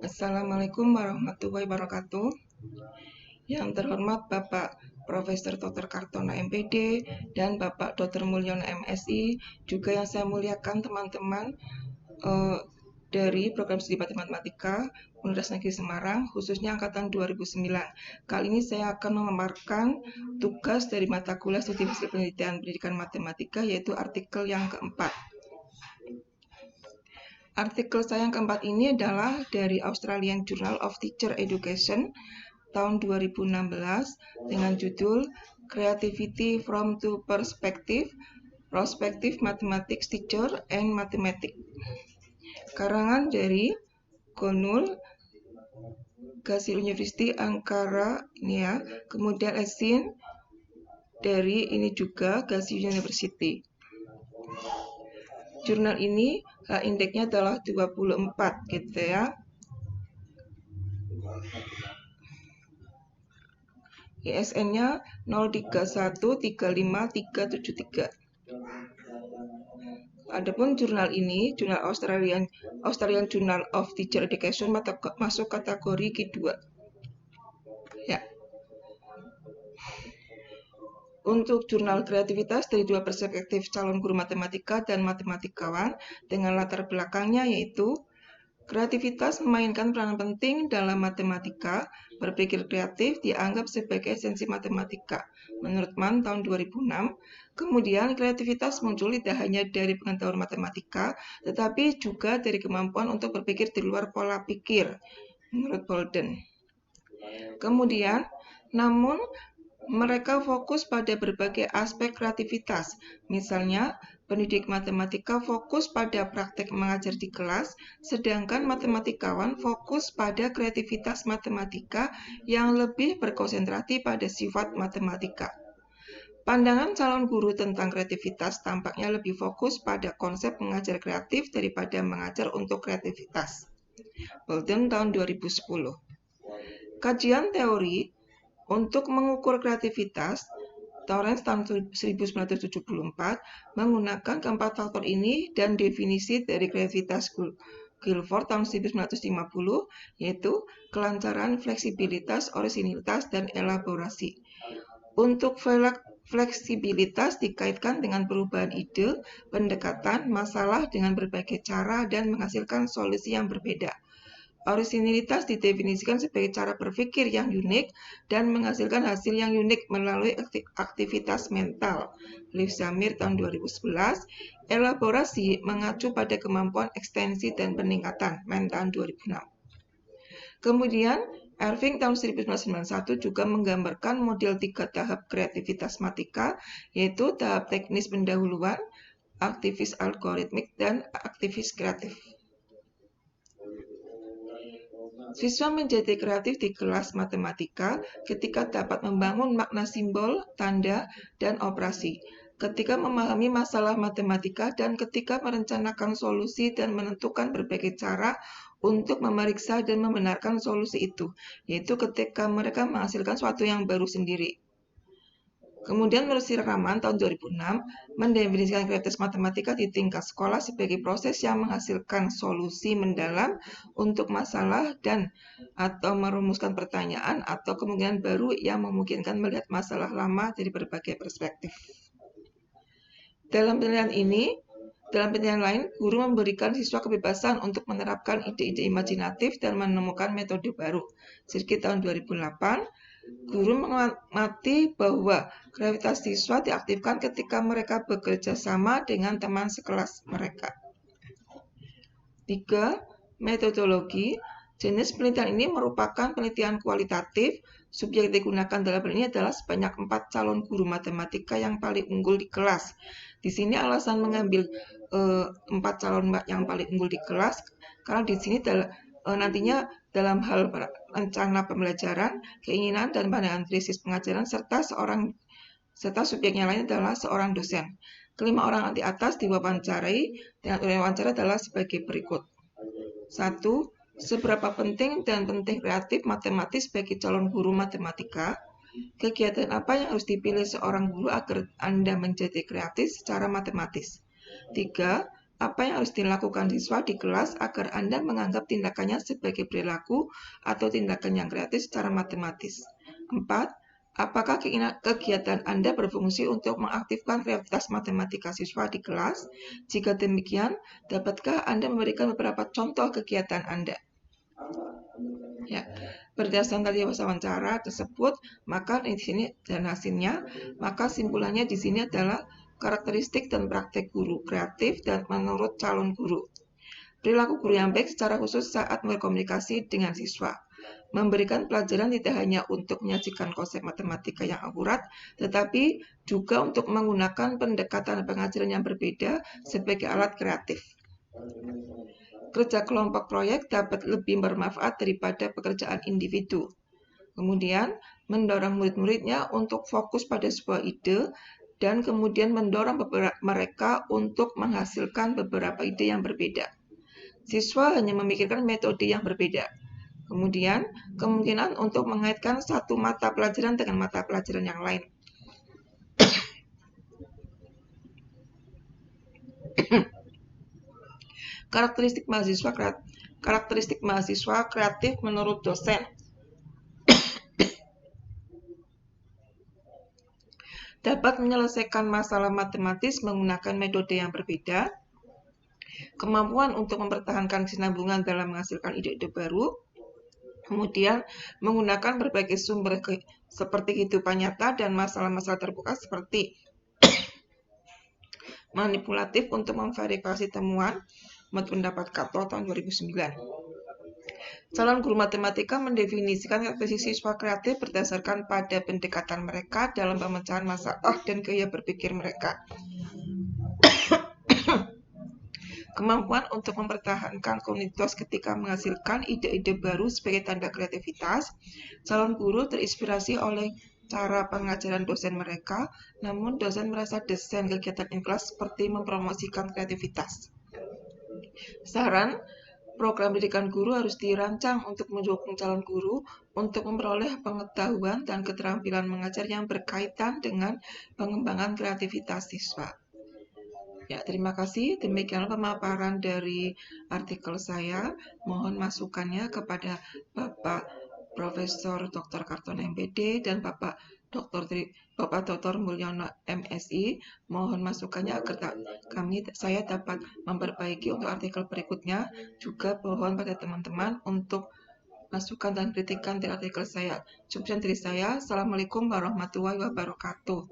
Assalamualaikum warahmatullahi wabarakatuh. Yang terhormat Bapak Profesor Dr. Kartono MPD dan Bapak Dr. Mulyono MSI, juga yang saya muliakan teman-teman dari program studi matematika Universitas Negeri Semarang, khususnya angkatan 2009. Kali ini saya akan memaparkan tugas dari mata kuliah studi hasil pendidikan matematika, yaitu artikel yang keempat. Artikel saya yang keempat ini adalah dari Australian Journal of Teacher Education tahun 2016 dengan judul Creativity from Two Perspectives, Prospective Mathematics Teacher and Mathematics. Karangan dari Gonul, Gasil University Ankara ini ya, kemudian Esin dari ini juga Gasil University. Jurnal ini indeksnya adalah 24 gitu ya. ISN-nya 03135373. Adapun jurnal ini, jurnal Australian Journal of Teacher Education masuk kategori Q2. Ya. Untuk jurnal kreativitas dari dua perspektif calon guru matematika dan matematikawan dengan latar belakangnya yaitu kreativitas memainkan peranan penting dalam matematika, berpikir kreatif dianggap sebagai esensi matematika. Menurut Mann tahun 2006, kemudian kreativitas muncul tidak hanya dari pengetahuan matematika, tetapi juga dari kemampuan untuk berpikir di luar pola pikir, menurut Bolden. Kemudian, namun mereka fokus pada berbagai aspek kreativitas. Misalnya, pendidik matematika fokus pada praktek mengajar di kelas, sedangkan matematikawan fokus pada kreativitas matematika yang lebih berkonsentrasi pada sifat matematika. Pandangan calon guru tentang kreativitas tampaknya lebih fokus pada konsep mengajar kreatif daripada mengajar untuk kreativitas. Bolden tahun 2010. Kajian teori untuk mengukur kreativitas, Torrance tahun 1974 menggunakan keempat faktor ini dan definisi dari kreativitas Guilford tahun 1950, yaitu kelancaran, fleksibilitas, orisinilitas, dan elaborasi. Untuk fleksibilitas dikaitkan dengan perubahan ide, pendekatan, masalah dengan berbagai cara, dan menghasilkan solusi yang berbeda. Orisinilitas didefinisikan sebagai cara berpikir yang unik dan menghasilkan hasil yang unik melalui aktivitas mental. Liv Zamir tahun 2011. Elaborasi mengacu pada kemampuan ekstensi dan peningkatan. Mann tahun 2006. Kemudian, Irving tahun 1991 juga menggambarkan model 3 tahap kreativitas matematika, yaitu tahap teknis pendahuluan, aktivis algoritmik, dan aktivis kreatif. Siswa menjadi kreatif di kelas matematika ketika dapat membangun makna simbol, tanda, dan operasi, ketika memahami masalah matematika, dan ketika merencanakan solusi dan menentukan berbagai cara untuk memeriksa dan membenarkan solusi itu, yaitu ketika mereka menghasilkan sesuatu yang baru sendiri. Kemudian menurut Raman tahun 2006 mendefinisikan kreativitas matematika di tingkat sekolah sebagai proses yang menghasilkan solusi mendalam untuk masalah dan atau merumuskan pertanyaan atau kemungkinan baru yang memungkinkan melihat masalah lama dari berbagai perspektif. Dalam penilaian lain, guru memberikan siswa kebebasan untuk menerapkan ide-ide imajinatif dan menemukan metode baru. Sirkit tahun 2008, guru mengamati bahwa kreativitas siswa diaktifkan ketika mereka bekerja sama dengan teman sekelas mereka. 3. Metodologi. Jenis penelitian ini merupakan penelitian kualitatif. Subjek yang digunakan dalam hal ini adalah sebanyak 4 calon guru matematika yang paling unggul di kelas. Di sini alasan mengambil 4 calon yang paling unggul di kelas, karena di sini nantinya dalam hal rencana pembelajaran, keinginan dan pandangan krisis pengajaran serta subjeknya lain adalah seorang dosen. Kelima orang di atas diwawancarai dengan wawancara adalah sebagai berikut. 1. Seberapa penting dan penting kreatif matematis bagi calon guru matematika? Kegiatan apa yang harus dipilih seorang guru agar Anda menjadi kreatif secara matematis? 3. Apa yang harus dilakukan siswa di kelas agar Anda menganggap tindakannya sebagai perilaku atau tindakan yang kreatif secara matematis. 4. Apakah kegiatan Anda berfungsi untuk mengaktifkan kreativitas matematika siswa di kelas? Jika demikian, dapatkah Anda memberikan beberapa contoh kegiatan Anda? Ya, berdasarkan tadi wawancara tersebut, maka di sini dan hasilnya, maka simpulannya di sini adalah karakteristik dan praktek guru kreatif dan menurut calon guru. Perilaku guru yang baik secara khusus saat berkomunikasi dengan siswa. Memberikan pelajaran tidak hanya untuk menyajikan konsep matematika yang akurat, tetapi juga untuk menggunakan pendekatan pengajaran yang berbeda sebagai alat kreatif. Kerja kelompok proyek dapat lebih bermanfaat daripada pekerjaan individu. Kemudian, mendorong murid-muridnya untuk fokus pada sebuah ide dan kemudian mendorong mereka untuk menghasilkan beberapa ide yang berbeda. Siswa hanya memikirkan metode yang berbeda. Kemudian, kemungkinan untuk mengaitkan satu mata pelajaran dengan mata pelajaran yang lain. Karakteristik mahasiswa kreatif menurut dosen. Dapat menyelesaikan masalah matematis menggunakan metode yang berbeda. Kemampuan untuk mempertahankan kesinambungan dalam menghasilkan ide-ide baru. Kemudian, menggunakan berbagai sumber seperti kehidupan nyata dan masalah-masalah terbuka seperti manipulatif untuk memverifikasi temuan menurut pendapat Cato tahun 2009. Calon guru matematika mendefinisikan karakteristik siswa kreatif berdasarkan pada pendekatan mereka dalam pemecahan masalah dan gaya berpikir mereka. Kemampuan untuk mempertahankan kontinuitas ketika menghasilkan ide-ide baru sebagai tanda kreativitas. Calon guru terinspirasi oleh cara pengajaran dosen mereka, namun dosen merasa desain kegiatan in kelas seperti mempromosikan kreativitas. Saran, program pendidikan guru harus dirancang untuk mendukung calon guru untuk memperoleh pengetahuan dan keterampilan mengajar yang berkaitan dengan pengembangan kreativitas siswa. Ya, terima kasih. Demikian pemaparan dari artikel saya. Mohon masukannya kepada Bapak Profesor Dr. Kartono MPD dan Bapak Dr. Mulyono MSI. Mohon masukannya agar saya dapat memperbaiki untuk artikel berikutnya. Juga mohon pada teman-teman untuk masukan dan kritikan dari artikel saya. Cukup dari saya. Assalamualaikum warahmatullahi wabarakatuh.